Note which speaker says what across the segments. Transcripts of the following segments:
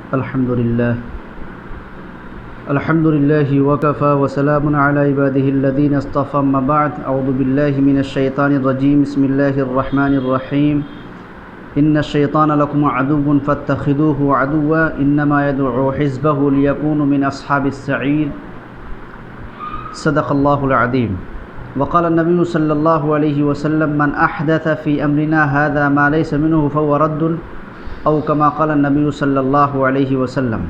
Speaker 1: الحمد لله وكفى وسلام على عباده الذين اصطفى أما بعد أعوذ بالله من الشيطان الرجيم بسم الله الرحمن الرحيم إن الشيطان لكم عدو فاتخذوه عدوا إنما يدعو حزبه ليكونوا من أصحاب السعير صدق الله العظيم وقال النبي صلى الله عليه وسلم من أحدث في أمرنا هذا ما ليس منه فهو رد او كما قال النبی صلی اللہ علیہ وسلم۔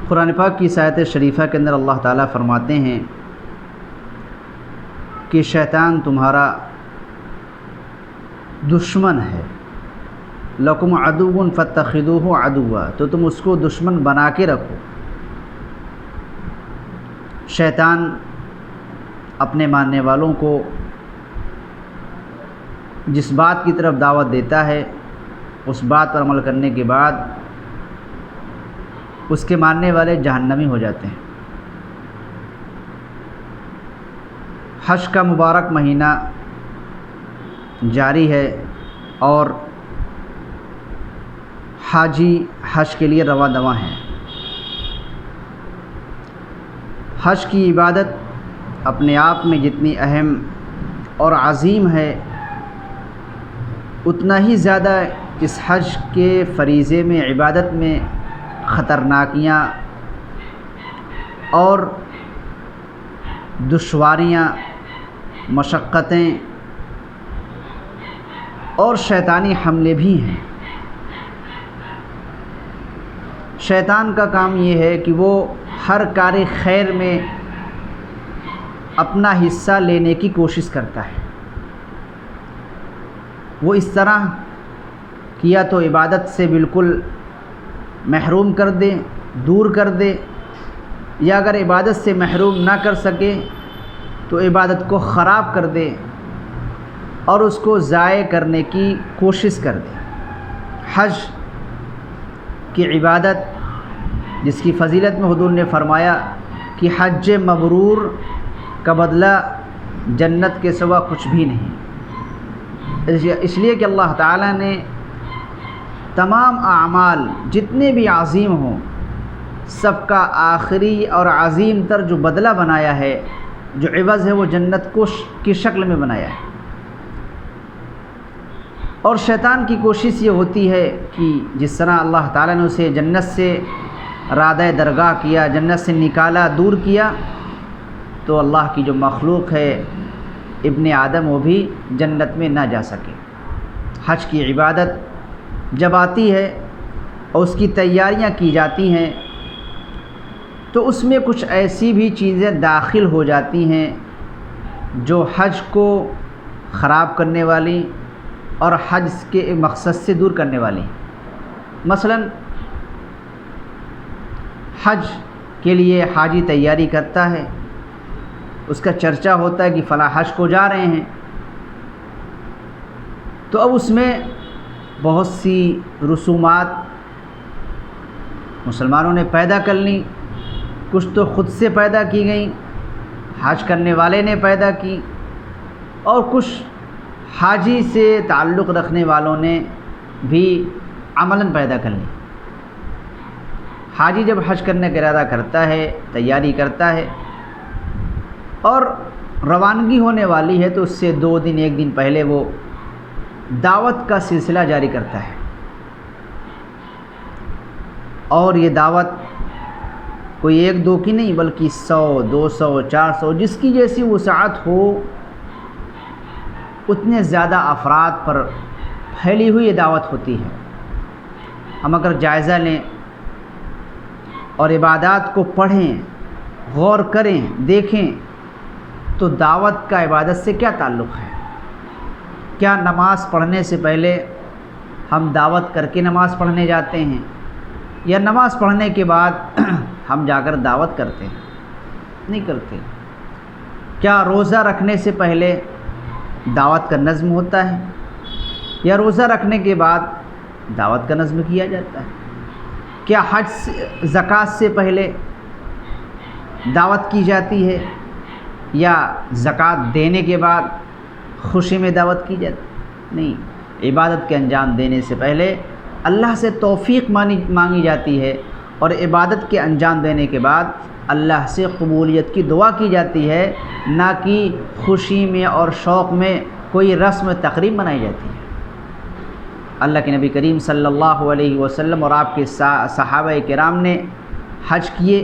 Speaker 1: قرآن پاک کی اس آیت شریفہ کے اندر اللہ تعالیٰ فرماتے ہیں کہ شیطان تمہارا دشمن ہے، لکم عدو فاتخذوہ عدوا، تو تم اس کو دشمن بنا کے رکھو۔ شیطان اپنے ماننے والوں کو جس بات کی طرف دعوت دیتا ہے اس بات پر عمل کرنے کے بعد اس کے ماننے والے جہنمی ہو جاتے ہیں۔ حج کا مبارک مہینہ جاری ہے اور حاجی حج کے لیے رواں دواں ہیں۔ حج کی عبادت اپنے آپ میں جتنی اہم اور عظیم ہے، اتنا ہی زیادہ اس حج کے فریضے میں، عبادت میں خطرناکیاں اور دشواریاں، مشقتیں اور شیطانی حملے بھی ہیں۔ شیطان کا کام یہ ہے کہ وہ ہر کار خیر میں اپنا حصہ لینے کی کوشش کرتا ہے۔ وہ اس طرح کیا تو عبادت سے بالکل محروم کر دے، دور کر دے، یا اگر عبادت سے محروم نہ کر سکے تو عبادت کو خراب کر دے اور اس کو ضائع کرنے کی کوشش کر دے۔ حج کی عبادت جس کی فضیلت میں حضور نے فرمایا کہ حج مبرور کا بدلہ جنت کے سوا کچھ بھی نہیں، اس لیے کہ اللہ تعالیٰ نے تمام اعمال جتنے بھی عظیم ہوں سب کا آخری اور عظیم تر جو بدلہ بنایا ہے، جو عوض ہے، وہ جنت کی شکل میں بنایا ہے۔ اور شیطان کی کوشش یہ ہوتی ہے کہ جس طرح اللہ تعالیٰ نے اسے جنت سے رادہ درگاہ کیا، جنت سے نکالا، دور کیا، تو اللہ کی جو مخلوق ہے ابن آدم، وہ بھی جنت میں نہ جا سکے۔ حج کی عبادت جب آتی ہے اور اس کی تیاریاں کی جاتی ہیں تو اس میں کچھ ایسی بھی چیزیں داخل ہو جاتی ہیں جو حج کو خراب کرنے والی اور حج کے مقصد سے دور کرنے والی۔ مثلا حج کے لیے حاجی تیاری کرتا ہے، اس کا چرچا ہوتا ہے کہ فلاں حج کو جا رہے ہیں، تو اب اس میں بہت سی رسومات مسلمانوں نے پیدا کر لیں، کچھ تو خود سے پیدا کی گئیں، حج کرنے والے نے پیدا کی، اور کچھ حاجی سے تعلق رکھنے والوں نے بھی عملاً پیدا کر لی۔ حاجی جب حج کرنے کا ارادہ کرتا ہے، تیاری کرتا ہے اور روانگی ہونے والی ہے تو اس سے 2 دن 1 دن پہلے وہ دعوت کا سلسلہ جاری کرتا ہے، اور یہ دعوت کوئی 1-2 کی نہیں بلکہ 100 200 400 جس کی جیسی وسعت ہو اتنے زیادہ افراد پر پھیلی ہوئی یہ دعوت ہوتی ہے۔ ہم اگر جائزہ لیں اور عبادات کو پڑھیں، غور کریں، دیکھیں تو دعوت کا عبادت سے کیا تعلق ہے؟ کیا نماز پڑھنے سے پہلے ہم دعوت کر کے نماز پڑھنے جاتے ہیں، یا نماز پڑھنے کے بعد ہم جا کر دعوت کرتے ہیں؟ نہیں کرتے۔ کیا روزہ رکھنے سے پہلے دعوت کا نظم ہوتا ہے، یا روزہ رکھنے کے بعد دعوت کا نظم کیا جاتا ہے؟ کیا حج زکوٰۃ سے پہلے دعوت کی جاتی ہے، یا زکوٰۃ دینے کے بعد خوشی میں دعوت کی جاتی؟ نہیں، عبادت کے انجام دینے سے پہلے اللہ سے توفیق مانگی جاتی ہے اور عبادت کے انجام دینے کے بعد اللہ سے قبولیت کی دعا کی جاتی ہے، نہ کہ خوشی میں اور شوق میں کوئی رسم تقریب منائی جاتی ہے۔ اللہ کے نبی کریم صلی اللہ علیہ وسلم اور آپ کے صحابہ کرام نے حج کیے،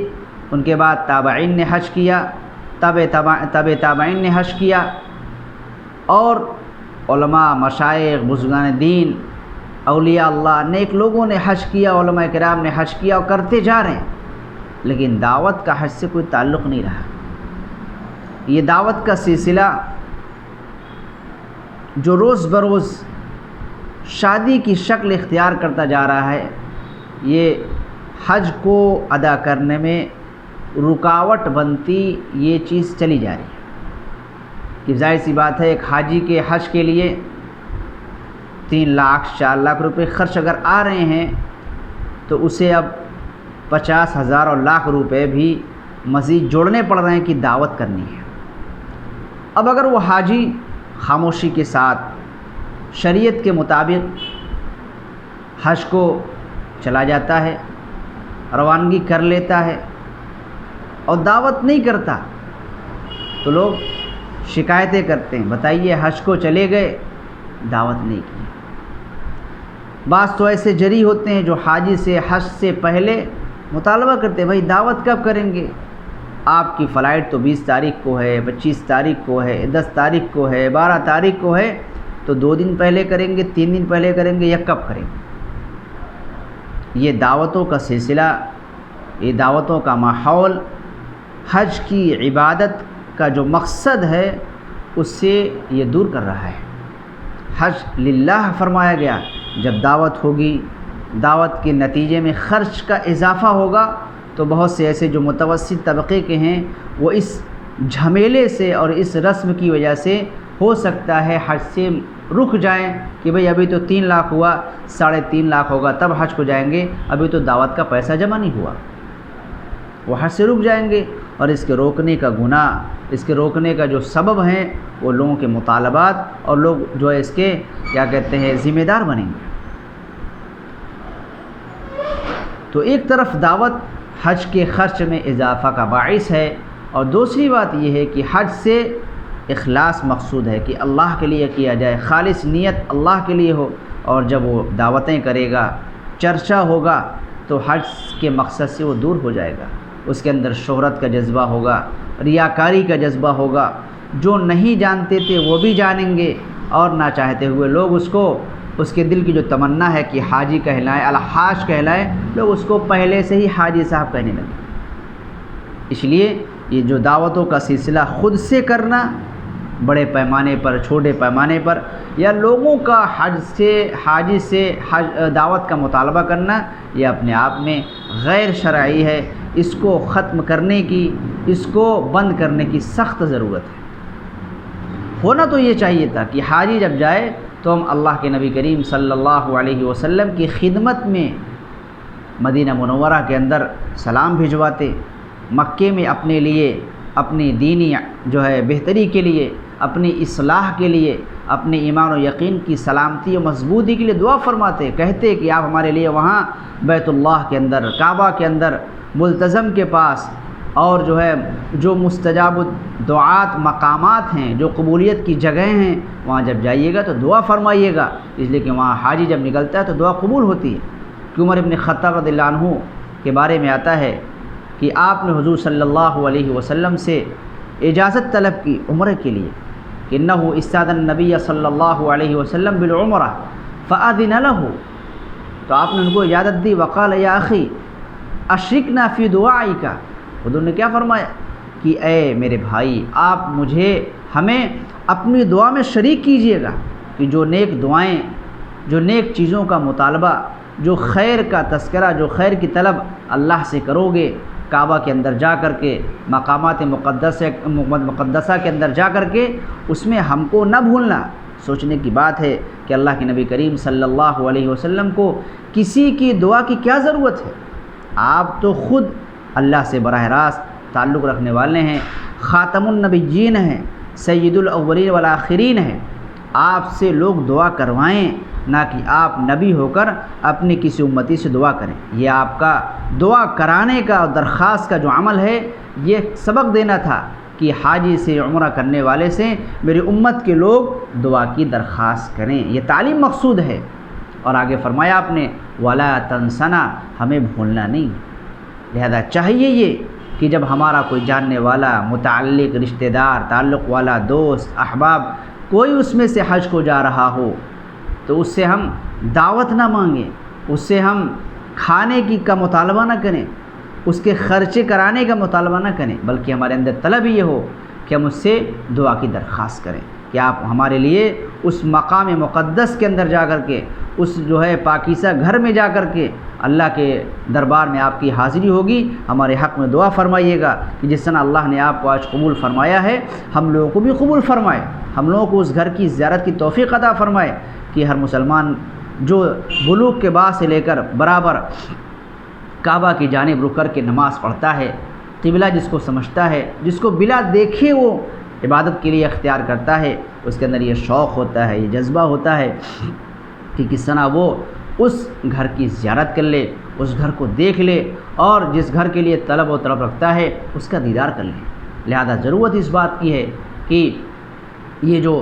Speaker 1: ان کے بعد تابعین نے حج کیا، تابعین نے حج کیا، اور علماء، مشائخ، بزرگان دین، اولیاء اللہ، نیک لوگوں نے حج کیا، علماء کرام نے حج کیا اور کرتے جا رہے ہیں، لیکن دعوت کا حج سے کوئی تعلق نہیں رہا۔ یہ دعوت کا سلسلہ جو روز بروز شادی کی شکل اختیار کرتا جا رہا ہے، یہ حج کو ادا کرنے میں رکاوٹ بنتی یہ چیز چلی جا رہی ہے کہ ظاہر سی بات ہے ایک حاجی کے حج کے لیے 3 لاکھ 4 لاکھ روپے خرچ اگر آ رہے ہیں تو اسے اب 50,000 اور لاکھ روپے بھی مزید جوڑنے پڑ رہے ہیں کہ دعوت کرنی ہے۔ اب اگر وہ حاجی خاموشی کے ساتھ شریعت کے مطابق حج کو چلا جاتا ہے، روانگی کر لیتا ہے اور دعوت نہیں کرتا تو لوگ شکایتیں کرتے ہیں، بتائیے حج کو چلے گئے، دعوت نہیں کی۔ بعض تو ایسے جری ہوتے ہیں جو حاجی سے حج سے پہلے مطالبہ کرتے ہیں، بھائی دعوت کب کریں گے؟ آپ کی فلائٹ تو 20 تاریخ کو ہے، 25 تاریخ کو ہے، 10 تاریخ کو ہے، 12 تاریخ کو ہے، تو 2 دن پہلے کریں گے، 3 دن پہلے کریں گے یا کب کریں گے؟ یہ دعوتوں کا سلسلہ، یہ دعوتوں کا ماحول حج کی عبادت کا جو مقصد ہے اس سے یہ دور کر رہا ہے۔ حج للہ فرمایا گیا، جب دعوت ہوگی، دعوت کے نتیجے میں خرچ کا اضافہ ہوگا تو بہت سے ایسے جو متوسط طبقے کے ہیں وہ اس جھمیلے سے اور اس رسم کی وجہ سے ہو سکتا ہے حج سے رک جائیں کہ بھئی ابھی تو 3 لاکھ ہوا، 3.5 لاکھ ہوگا تب حج کو جائیں گے، ابھی تو دعوت کا پیسہ جمع نہیں ہوا، وہ حج سے رک جائیں گے، اور اس کے روکنے کا گناہ، اس کے روکنے کا جو سبب ہیں وہ لوگوں کے مطالبات، اور لوگ جو ہے اس کے کیا کہتے ہیں ذمہ دار بنیں گے۔ تو ایک طرف دعوت حج کے خرچ میں اضافہ کا باعث ہے، اور دوسری بات یہ ہے کہ حج سے اخلاص مقصود ہے کہ اللہ کے لیے کیا جائے، خالص نیت اللہ کے لیے ہو، اور جب وہ دعوتیں کرے گا، چرچا ہوگا، تو حج کے مقصد سے وہ دور ہو جائے گا، اس کے اندر شہرت کا جذبہ ہوگا، ریاکاری کا جذبہ ہوگا، جو نہیں جانتے تھے وہ بھی جانیں گے، اور نہ چاہتے ہوئے لوگ اس کے دل کی جو تمنا ہے کہ حاجی کہلائے، الحاج کہلائے، لوگ اس کو پہلے سے ہی حاجی صاحب کہنے لگے۔ اس لیے یہ جو دعوتوں کا سلسلہ خود سے کرنا، بڑے پیمانے پر، چھوٹے پیمانے پر، یا لوگوں کا حاجی سے دعوت کا مطالبہ کرنا، یہ اپنے آپ میں غیر شرعی ہے، اس کو ختم کرنے کی، اس کو بند کرنے کی سخت ضرورت ہے۔ ہونا تو یہ چاہیے تھا کہ حاجی جب جائے تو ہم اللہ کے نبی کریم صلی اللہ علیہ وسلم کی خدمت میں مدینہ منورہ کے اندر سلام بھجواتے، مکے میں اپنے لیے، اپنی دینی جو ہے بہتری کے لیے، اپنی اصلاح کے لیے، اپنے ایمان و یقین کی سلامتی و مضبوطی کے لیے دعا فرماتے، کہتے کہ آپ ہمارے لیے وہاں بیت اللہ کے اندر، کعبہ کے اندر، ملتزم کے پاس، اور جو مستجاب الدعات مقامات ہیں، جو قبولیت کی جگہیں ہیں، وہاں جب جائیے گا تو دعا فرمائیے گا، اس لیے کہ وہاں حاجی جب نکلتا ہے تو دعا قبول ہوتی ہے۔ کہ عمر ابن خطاب رضی اللہ عنہ کے بارے میں آتا ہے کہ آپ نے حضور صلی اللہ علیہ وسلم سے اجازت طلب کی عمرے کے لیے، کہ انه استاذن النبی صلی اللہ علیہ وسلم بالعمرہ فاذن له، تو آپ نے ان کو اجازت دی، وقال یا اخی اشرکنا فی دعائک، حضور نے کیا فرمایا کہ اے میرے بھائی، آپ ہمیں اپنی دعا میں شریک کیجئے گا، کہ جو نیک دعائیں، جو نیک چیزوں کا مطالبہ، جو خیر کا تذکرہ، جو خیر کی طلب اللہ سے کرو گے، کعبہ کے اندر جا کر کے، مقامات مقدسہ کے اندر جا کر کے، اس میں ہم کو نہ بھولنا۔ سوچنے کی بات ہے کہ اللہ کے نبی کریم صلی اللہ علیہ وسلم کو کسی کی دعا کی کیا ضرورت ہے؟ آپ تو خود اللہ سے براہ راست تعلق رکھنے والے ہیں، خاتم النبیین ہیں، سید الاولین والآخرین ہیں، آپ سے لوگ دعا کروائیں، نہ کہ آپ نبی ہو کر اپنی کسی امتی سے دعا کریں۔ یہ آپ کا دعا کرانے کا اور درخواست کا جو عمل ہے، یہ سبق دینا تھا کہ حاجی سے، عمرہ کرنے والے سے میری امت کے لوگ دعا کی درخواست کریں، یہ تعلیم مقصود ہے۔ اور آگے فرمایا آپ نے وَلَا تَنْسَنَا، ہمیں بھولنا نہیں۔ لہذا چاہیے یہ کہ جب ہمارا کوئی جاننے والا، متعلق، رشتہ دار، تعلق والا، دوست، احباب کوئی اس میں سے حج کو جا رہا ہو تو اس سے ہم دعوت نہ مانگیں، اس سے ہم کھانے کی کا مطالبہ نہ کریں، اس کے خرچے کرانے کا مطالبہ نہ کریں، بلکہ ہمارے اندر طلب یہ ہو کہ ہم اس سے دعا کی درخواست کریں کہ آپ ہمارے لیے اس مقام مقدس کے اندر جا کر کے، اس جو ہے پاکیزہ گھر میں جا کر کے اللہ کے دربار میں آپ کی حاضری ہوگی، ہمارے حق میں دعا فرمائیے گا کہ جس طرح اللہ نے آپ کو آج قبول فرمایا ہے، ہم لوگوں کو بھی قبول فرمائے، ہم لوگوں کو اس گھر کی زیارت کی توفیق عطا فرمائے کہ ہر مسلمان جو بلوغ کے بعد سے لے کر برابر کعبہ کی جانب رک کر کے نماز پڑھتا ہے، قبلہ جس کو سمجھتا ہے، جس کو بلا دیکھے وہ عبادت کے لیے اختیار کرتا ہے، اس کے اندر یہ شوق ہوتا ہے، یہ جذبہ ہوتا ہے کہ کس طرح وہ اس گھر کی زیارت کر لے، اس گھر کو دیکھ لے، اور جس گھر کے لیے طلب و طلب رکھتا ہے اس کا دیدار کر لے۔ لہذا ضرورت اس بات کی ہے کہ یہ جو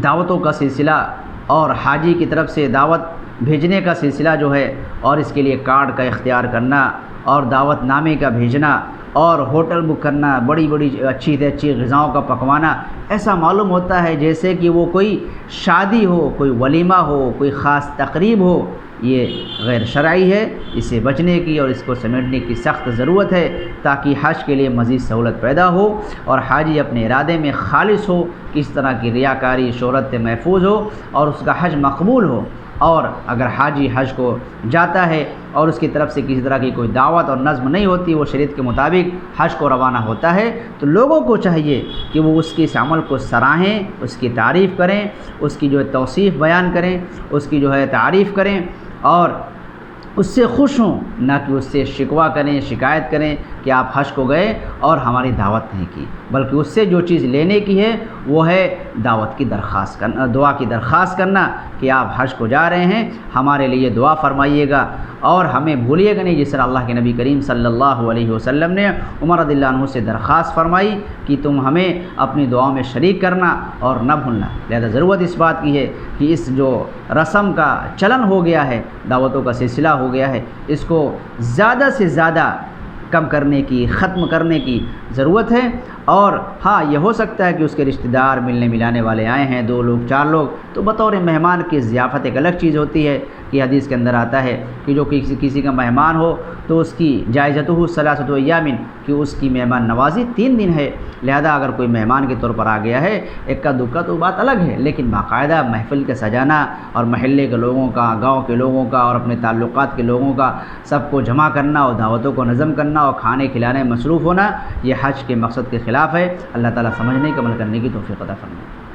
Speaker 1: دعوتوں کا سلسلہ اور حاجی کی طرف سے دعوت بھیجنے کا سلسلہ جو ہے، اور اس کے لیے کارڈ کا اختیار کرنا اور دعوت نامے کا بھیجنا اور ہوٹل بک کرنا، بڑی بڑی اچھی سے اچھی غذاؤں کا پکوانا، ایسا معلوم ہوتا ہے جیسے کہ وہ کوئی شادی ہو، کوئی ولیمہ ہو، کوئی خاص تقریب ہو۔ یہ غیر شرعی ہے، اسے بچنے کی اور اس کو سمیٹنے کی سخت ضرورت ہے تاکہ حج کے لیے مزید سہولت پیدا ہو اور حاجی اپنے ارادے میں خالص ہو، کس طرح کی ریاکاری، شہرت سے محفوظ ہو اور اس کا حج مقبول ہو۔ اور اگر حاجی حج کو جاتا ہے اور اس کی طرف سے کسی طرح کی کوئی دعوت اور نظم نہیں ہوتی، وہ شریعت کے مطابق حج کو روانہ ہوتا ہے، تو لوگوں کو چاہیے کہ وہ اس کے اس عمل کو سراہیں، اس کی تعریف کریں، اس کی جو ہے توصیف بیان کریں، اس کی جو ہے تعریف کریں اور اس سے خوش ہوں، نہ کہ اس سے شکوہ کریں، شکایت کریں کہ آپ حج کو گئے اور ہماری دعوت نہیں کی، بلکہ اس سے جو چیز لینے کی ہے وہ ہے دعوت کی درخواست کرنا، دعا کی درخواست کرنا کہ آپ حج کو جا رہے ہیں، ہمارے لیے دعا فرمائیے گا اور ہمیں بھولیے گا نہیں، جس طرح اللہ کے نبی کریم صلی اللہ علیہ وسلم نے عمر رضی اللہ عنہ سے درخواست فرمائی کہ تم ہمیں اپنی دعاؤں میں شریک کرنا اور نہ بھولنا۔ لہذا ضرورت اس بات کی ہے کہ اس جو رسم کا چلن ہو گیا ہے، دعوتوں کا سلسلہ ہو گیا ہے، اس کو زیادہ سے زیادہ کم کرنے کی، ختم کرنے کی ضرورت ہے۔ اور ہاں، یہ ہو سکتا ہے کہ اس کے رشتہ دار ملنے ملانے والے آئے ہیں، 2 لوگ 4 لوگ، تو بطور مہمان کی ضیافت ایک الگ چیز ہوتی ہے کہ حدیث کے اندر آتا ہے کہ جو کسی کا مہمان ہو تو اس کی جائزتہ ثلاثۃ ایام، کہ اس کی مہمان نوازی 3 دن ہے۔ لہذا اگر کوئی مہمان کے طور پر آ گیا ہے، اکا دکا تو بات الگ ہے، لیکن باقاعدہ محفل کا سجانا اور محلے کے لوگوں کا، گاؤں کے لوگوں کا اور اپنے تعلقات کے لوگوں کا سب کو جمع کرنا اور دعوتوں کو نظم کرنا اور کھانے کھلانے میں مصروف ہونا، یہ حج کے مقصد کے خلاف ہے۔ اللہ تعالیٰ سمجھنے کا عمل کرنے کی توفیق عطا فرمائے۔